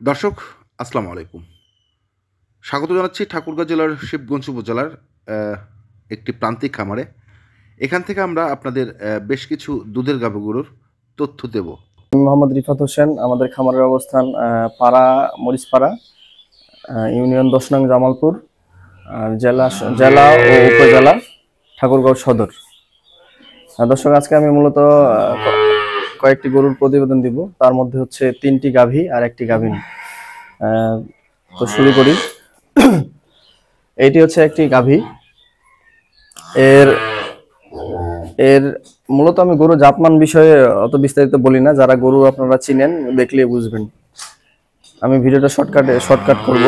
দর্শক, আসসালামু আলাইকুম। স্বাগত জানাচ্ছি ঠাকুরগাঁও জেলার শিবগঞ্জ উপজেলার আহ, একটি প্রান্তিক খামারে। এখান থেকে আমরা আপনাদের বেশ কিছু দুধের গাভী গরুর তথ্য দেব। মোহাম্মদ রিফাত হোসেন। আমাদের খামারের অবস্থান পাড়া মরিচপাড়া, ইউনিয়ন 10 নং জামালপুর, আর জেলা জেলা ও উপজেলা ঠাকুরগাঁও সদর। দর্শক, আজকে আমি মূলত কয়েকটি গরুর প্রতিবেদন দিব। তার মধ্যে হচ্ছে 3টি গাভী আর একটি গাভিনী। তো শুরু করি। এইটি হচ্ছে একটি গাভী। এর এর মূলত আমি গরু জাতমান বিষয়ে অত বিস্তারিত বলি না, যারা গরু আপনারা চিনেন দেখলে বুঝবেন। আমি ভিডিওটা শর্টকাট করব।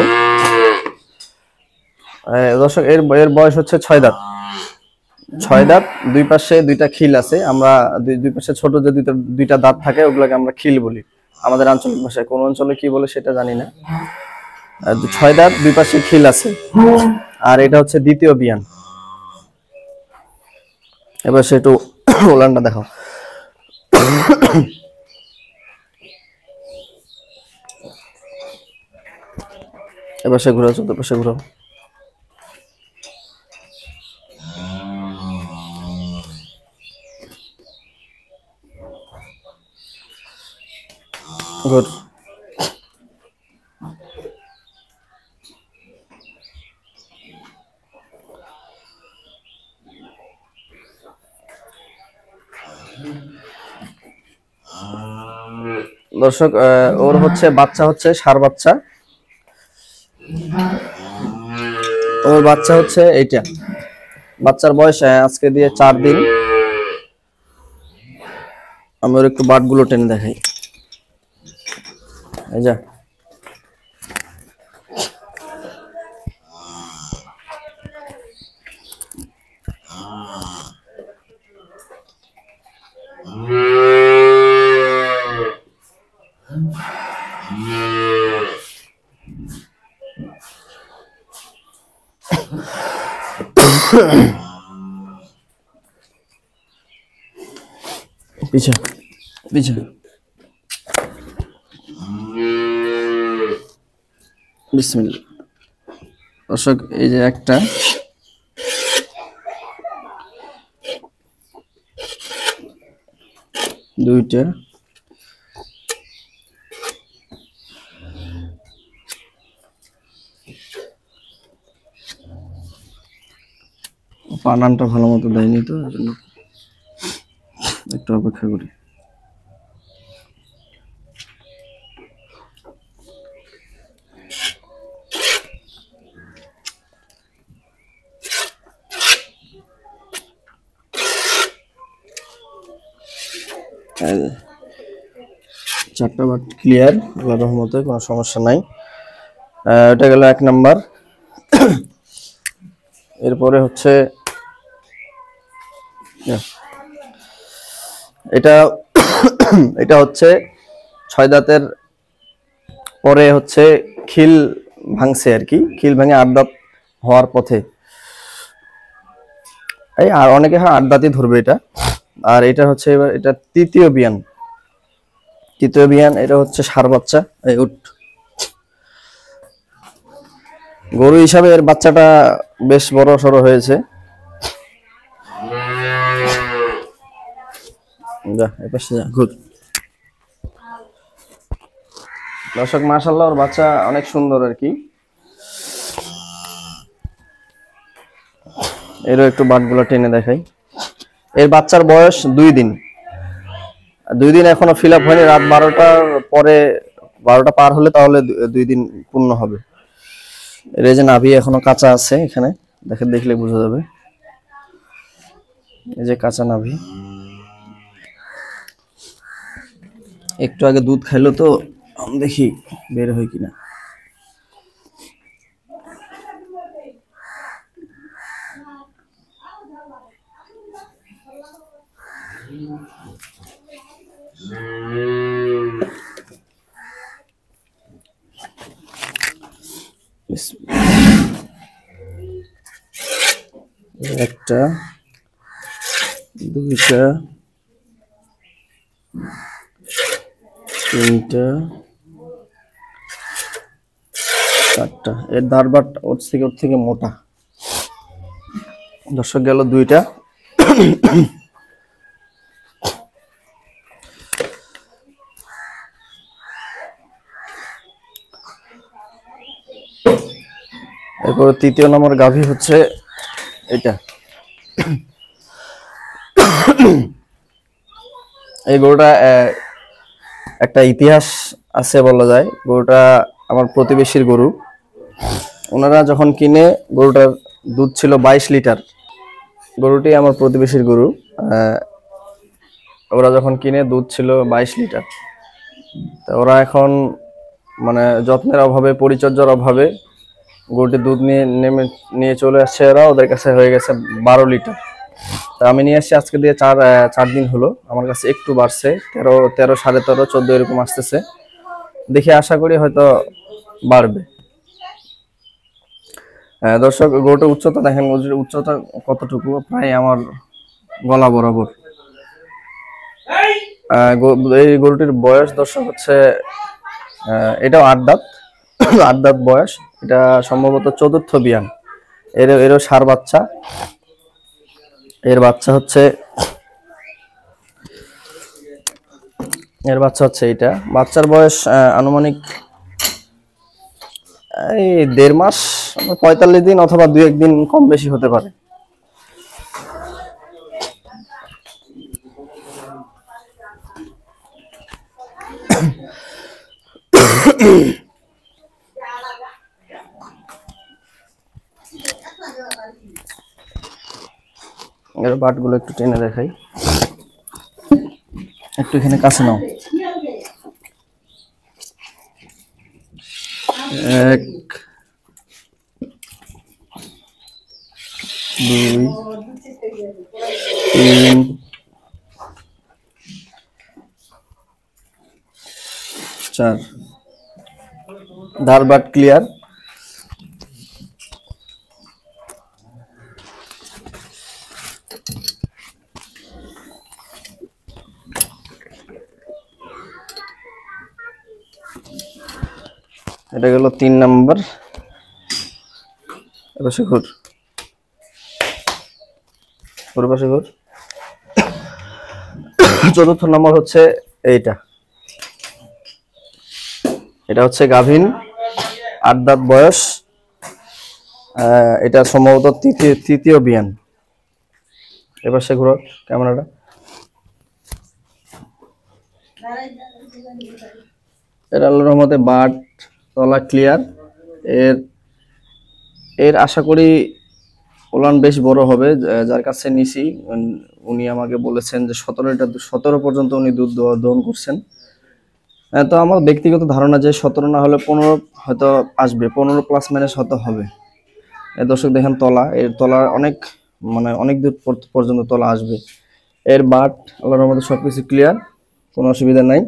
দর্শক, এর এর বয়স হচ্ছে 6 দাঁত। 6 দাঁত, দুই পাশে দুইটা খিল আছে। আমরা দুই পাশে ছোট যে দুইটা দাঁত থাকে ওগুলোকে আমরা খিল বলি আমাদের আঞ্চলিক ভাষায়। কোন অঞ্চলে কি বলে সেটা জানি না। 6 দাঁত, দুই পাশে খিল আছে। আর এটা হচ্ছে দ্বিতীয় বিয়ান। এবার সে একটু ওলানটা দেখাও। এবার সে ঘুরাও, চোদ্দ পাশে ঘুরাও। গুড। দর্শক, ওর হচ্ছে বাচ্চা হচ্ছে ষাঁড় বাচ্চা। ওর বাচ্চা হচ্ছে এইটা। বাচ্চার বয়স আজকে দিয়ে 4 দিন। আমি ওর একটু বাটগুলো টেনে দেখাই। এই যা, পিছা পিছা। বিসমিল্লাহ। দর্শক, এই যে একটা, দুইটা, বানানটা ভালো মতো দেয়নি তো, এজন্য একটু অপেক্ষা করি। চারটা বাট ক্লিয়ার, আল্লাহর রহমতে কোনো সমস্যা নাই। এটা গেল 1 নাম্বার। এরপরে হচ্ছে এটা এটা হচ্ছে 6 দাঁতের পরে হচ্ছে খিল ভাঙছে আর কি। খিল ভেঙে 8 দাঁত হওয়ার পথে। এই আর অনেকে 8 দাঁতই ধরবে এটা। আর এটা হচ্ছে এবার এটা তৃতীয় বিয়ান। এটা হচ্ছে ষাঁড় বাচ্চা। এই উঠ, গরু হিসাবে এর বাচ্চাটা বেশ বড় সড়ো হয়েছে। যা, এপাশে যা, ঘুর। দর্শক, মাশাআল্লাহ, ওর বাচ্চা অনেক সুন্দর আর কি। এরও একটু বাটগুলো টেনে দেখাই। এর বাচ্চার বয়স 2 দিন। 2 দিন এখনো ফিল আপ হয়নি। রাত 12টার পরে, 12টা পার হলে তাহলে 2 দিন পূর্ণ হবে। এর যে নাভি এখনো কাঁচা আছে, এখানে দেখলে বোঝা যাবে। এই যে কাঁচা নাভি। একটু আগে দুধ খাইলো তো, দেখি বের হয় কিনা। একটা, দুইটা, তিনটা, 4টা। এর ধারবাট ওর থেকে মোটা। দর্শক গেল 2টা। এরপর 3য় নম্বর গাভী হচ্ছে এটা। এই গরুটা একটা ইতিহাস আছে বলা যায়। গরুটা আমার প্রতিবেশীর গরু। ওনারা যখন কিনে গরুটার দুধ ছিল 22 লিটার। গরুটি আমার প্রতিবেশীর গরু। ওরা যখন কিনে দুধ ছিল 22 লিটার। তা ওরা এখন মানে যত্নের অভাবে, পরিচর্যার অভাবে গরুটি দুধ নিয়ে চলে আসছে। এরা ওদের কাছে হয়ে গেছে 12 লিটার। তা আমি নিয়ে আসছি আজকে দিয়ে 4 দিন হলো। আমার কাছে একটু বাড়ছে, 13, 13.5, 14 এরকম আসতেছে। দেখে আশা করি হয়তো বাড়বে। দর্শক গরুটার উচ্চতা দেখেন, উচ্চতা কতটুকু, প্রায় আমার গলা বরাবর। এই গরুটির বয়স দর্শক হচ্ছে এটাও 8 দাঁত। 8 দাঁত বয়স। এটা সম্ভবত 4র্থ বিয়ান। এরও ষাঁড় বাচ্চা। এর বাচ্চা হচ্ছে এটা। বাচ্চার বয়স আনুমানিক এই 1.5 মাস, 45 দিন অথবা 2-1 দিন কম বেশি হতে পারে। এর বাটগুলো একটু টেনে দেখাই, একটু এখানে কাছে নাও। 1, 2, 3, 4। ধারবাট ক্লিয়ার। এটা গেল 3 নাম্বার। এপাশে ঘুর, ওর পাশে ঘুর। 4র্থ নম্বর হচ্ছে এইটা। এটা হচ্ছে গাভীন, 8 দাঁত বয়স। এটা সম্ভবত তৃতীয় বিয়ান। এপাশে ঘুরো ক্যামেরাটা। এর আল্লাহর রহমতে বাট তলা ক্লিয়ার। এর আশা করি ওলান বেশ বড় হবে। যার কাছে নিছি উনি আমাকে বলেছেন যে 17 পর্যন্ত উনি দুধ দহন করছেন। তো আমার ব্যক্তিগত ধারণা যে 17 না হলে 15 হয়তো আসবে, 15 প্লাস মাইনাস হয়তো হবে। দর্শক দেখেন তলা, এর তলা অনেক দূর পর্যন্ত তলা আসবে। এর বাট আল্লাহর রহমতে সবকিছু ক্লিয়ার, কোনো অসুবিধা নাই।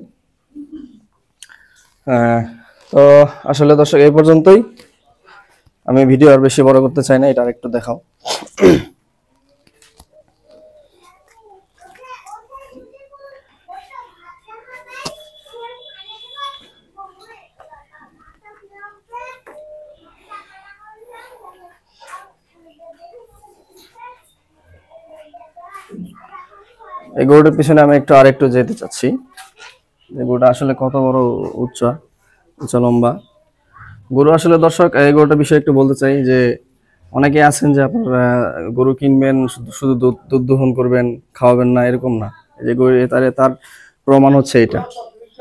তো আসলে দর্শক এই পর্যন্তই। আমি ভিডিও আর বেশি বড় করতে চাই না, এটা আরেকটু দেখাও। এই গরুটার পিছনে আমি আরেকটু যেতে চাচ্ছি। এই গরুটা আসলে কত বড় উচ্চা লম্বা গরু। আসলে দর্শক এই গরুটার বিষয়ে একটু বলতে চাই যে অনেকে আছেন যে আপনারা গরু কিনবেন, শুধু দুধ দহন করবেন, খাওয়াবেন না, এরকম না। এই যে গরু তার প্রমাণ হচ্ছে এটা,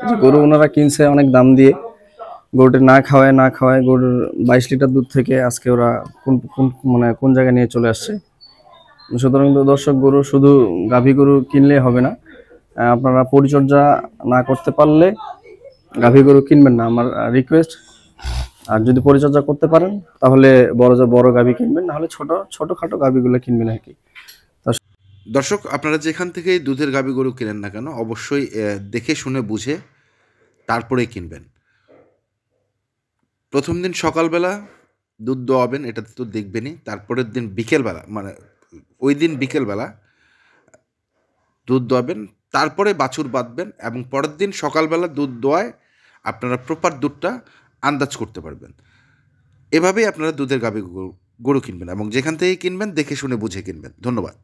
যে গরু ওনারা কিনছে অনেক দাম দিয়ে, গরুটি না খাওয়ায় গরুর 22 লিটার দুধ থেকে আজকে ওরা কোন জায়গায় নিয়ে চলে আসছে। সুতরাং দর্শক গরু শুধু গাভী গরু কিনলে হবে না, আপনারা পরিচর্যা না করতে পারলে গাভী গরু কিনবেন না, আমার রিকোয়েস্ট। আর যদি পরিচর্যা করতে পারেন তাহলে বড় গাভী কিনবেন, নাহলে ছোটখাটো গাভীগুলো কিনবেন আর কি। দর্শক, আপনারা যেখান থেকে দুধের গাভী গরু কেনেন না কেন, অবশ্যই দেখে শুনে বুঝে তারপরেই কিনবেন। প্রথম দিন সকালবেলা দুধ দোয়াবেন, এটাতে তো দেখবেনই। তারপরের দিন বিকেলবেলা, ওই দিন বিকেলবেলা দুধ দোয়াবেন, তারপরে বাছুর বাঁধবেন, এবং পরের দিন সকালবেলা দুধ দোয়ায় আপনারা প্রপার দুধটা আন্দাজ করতে পারবেন। এভাবেই আপনারা দুধের গাভী গরু কিনবেন এবং যেখান থেকেই কিনবেন দেখে শুনে বুঝে কিনবেন। ধন্যবাদ।